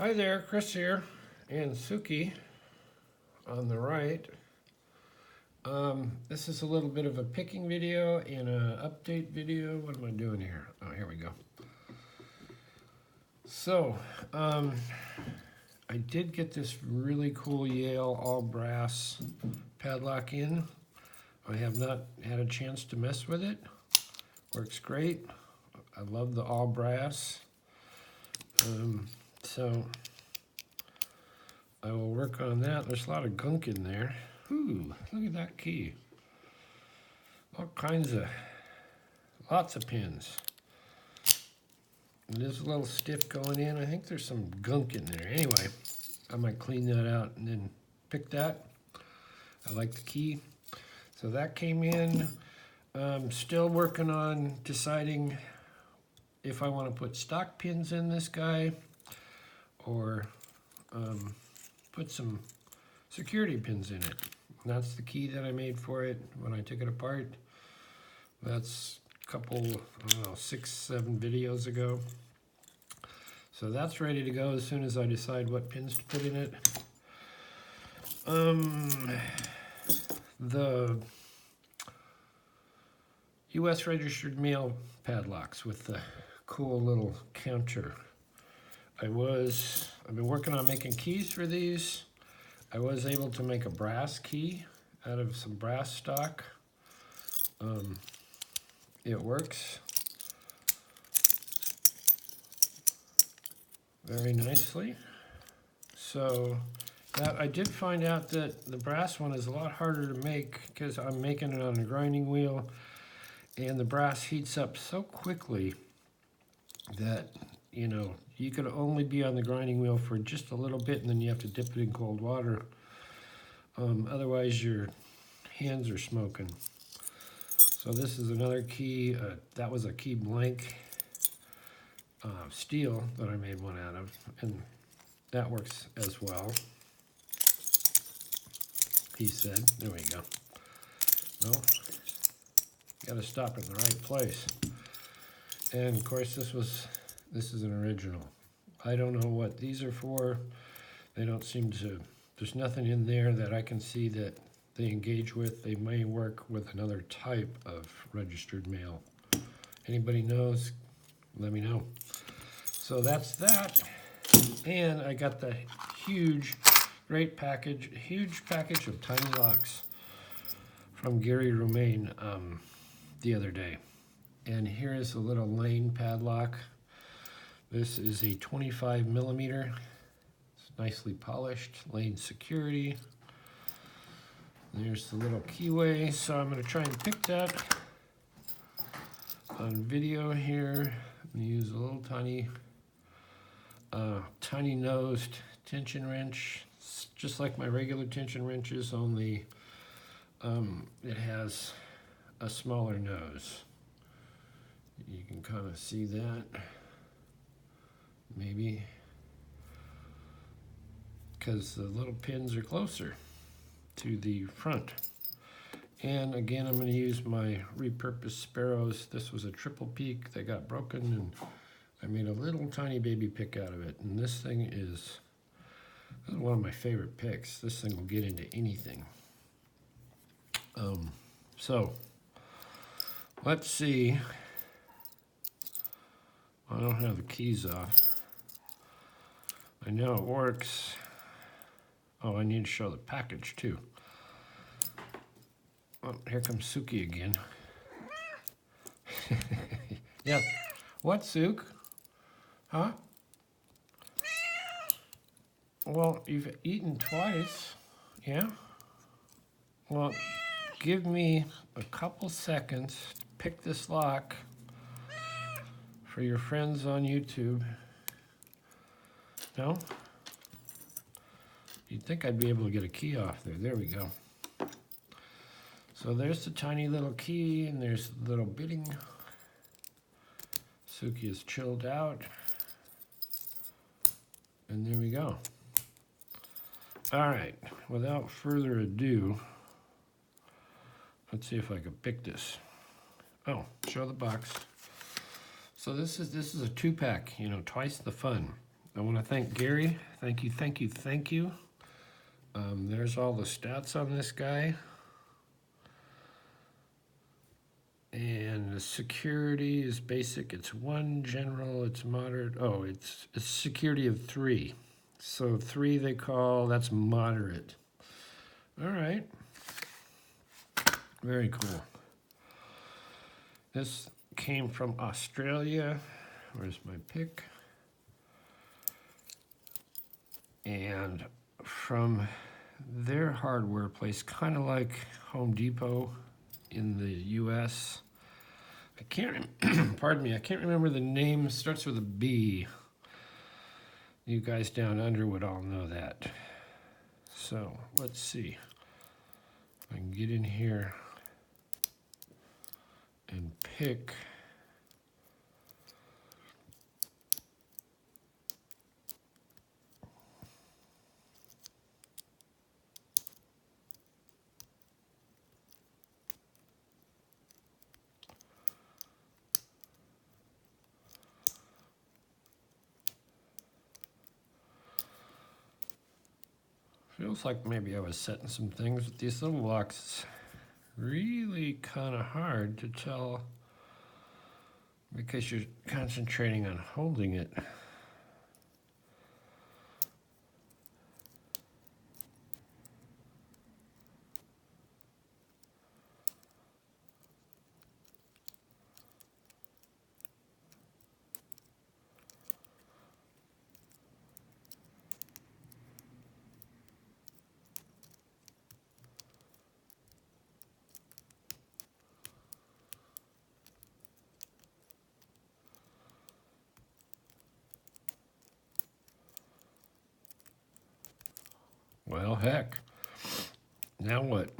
Hi there, Chris here, and Suki on the right. This is a little bit of a picking video and an update video. What am I doing here? Oh, here we go. So, I did get this really cool Yale all brass padlock in. I have not had a chance to mess with it. Works great. I love the all brass. So I will work on that. There's a lot of gunk in there. Ooh, look at that key. All kinds of, lots of pins. It is a little stiff going in. I think there's some gunk in there. Anyway, I might clean that out and then pick that. I like the key. So that came in. Still working on deciding if I want to put stock pins in this guy or put some security pins in it. And that's the key that I made for it when I took it apart. That's a couple, I don't know, 6, 7 videos ago. So that's ready to go as soon as I decide what pins to put in it. The US registered mail padlocks with the cool little counter. I've been working on making keys for these. I was able to make a brass key out of some brass stock. It works very nicely. So that I did find out that the brass one is a lot harder to make because I'm making it on a grinding wheel, and the brass heats up so quickly that, you know, you could only be on the grinding wheel for just a little bit, and then you have to dip it in cold water. Otherwise, your hands are smoking. So this is another key. That was a key blank steel that I made one out of, and that works as well. He said, there we go. Well, got to stop in the right place. And of course, this is an original. I don't know what these are for. They don't seem to, there's nothing in there that I can see that they engage with. They may work with another type of registered mail. Anybody knows, let me know. So that's that. And I got the huge package of tiny locks from Gary Romaine the other day. And here is a little lane padlock. This is a 25 millimeter. It's nicely polished, lane security. There's the little keyway. So I'm going to try and pick that on video here. I'm going to use a little tiny nosed tension wrench. It's just like my regular tension wrenches, only it has a smaller nose. You can kind of see that, maybe, because the little pins are closer to the front. And again, I'm going to use my repurposed Sparrows. This was a triple peak that got broken, and I made a little tiny baby pick out of it. And this thing is one of my favorite picks. This thing will get into anything. So let's see. I don't have the keys off. I know it works. Oh, I need to show the package too. Oh, here comes Suki again. Yeah. What, Sook? Huh? Well, you've eaten twice. Yeah? Well, give me a couple seconds to pick this lock for your friends on YouTube. No? You'd think I'd be able to get a key off there. There we go. So there's the tiny little key, and there's the little bitting. Suki is chilled out. And there we go. All right, without further ado, let's see if I can pick this. Oh, show the box. So this is a 2-pack, you know, twice the fun. I want to thank Gary. Thank you, thank you, thank you. There's all the stats on this guy. And the security is basic. It's 1, general, it's moderate. Oh, it's security of 3. So 3 they call, that's moderate. All right. Very cool. This came from Australia. Where's my pick? And from their hardware place, kind of like Home Depot in the US. I can't, pardon me, I can't remember the name. It starts with a B. You guys down under would all know that. So let's see. I can get in here and pick. Feels like maybe I was setting some things with these little locks. It's really kind of hard to tell because you're concentrating on holding it. Well, heck. Now what?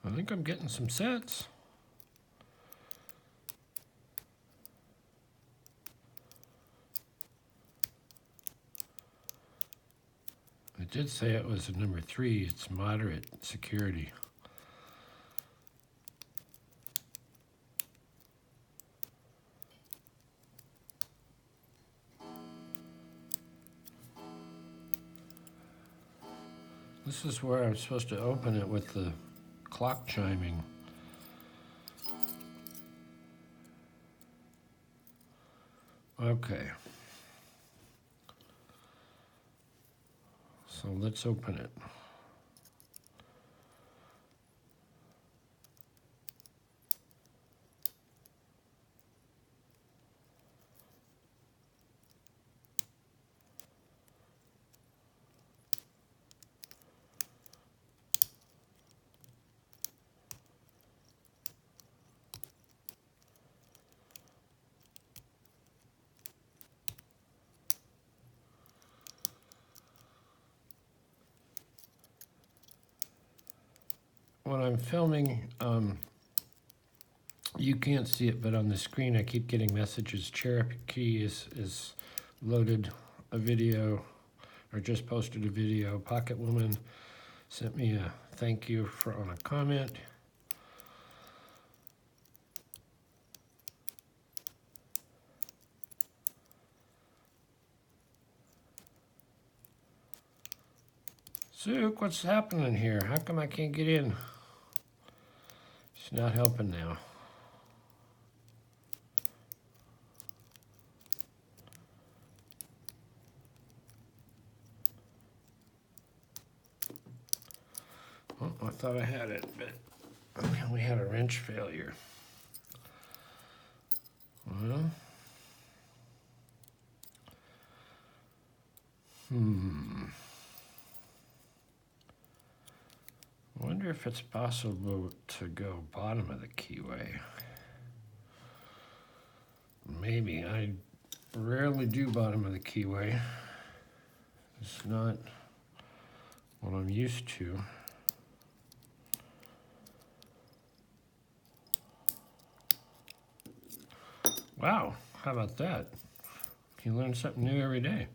I think I'm getting some sets. I did say it was a number 3. It's moderate security. This is where I'm supposed to open it with the clock chiming. Okay. So let's open it. When I'm filming, you can't see it, but on the screen I keep getting messages. Cherokee is loaded a video, or just posted a video. Pocket Woman sent me a thank you on a comment. Zook, what's happening here? How come I can't get in? It's not helping now. Well, I thought I had it, but we had a wrench failure. Well, I wonder if it's possible to go bottom of the keyway. Maybe. I rarely do bottom of the keyway. It's not what I'm used to. Wow, how about that? You learn something new every day.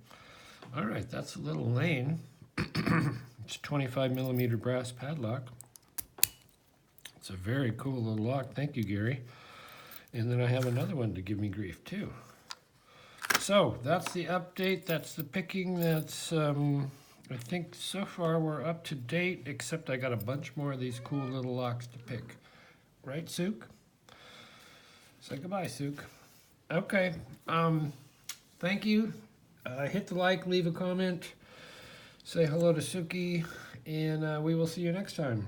All right, that's a little lane. It's 25mm brass padlock. It's a very cool little lock. Thank you, Gary. And then I have another one to give me grief too. So that's the update. That's the picking. That's I think so far we're up to date, except I got a bunch more of these cool little locks to pick. Right, Sook? Say goodbye, Sook. Okay. Thank you. Hit the like, leave a comment, say hello to Suki, and we will see you next time.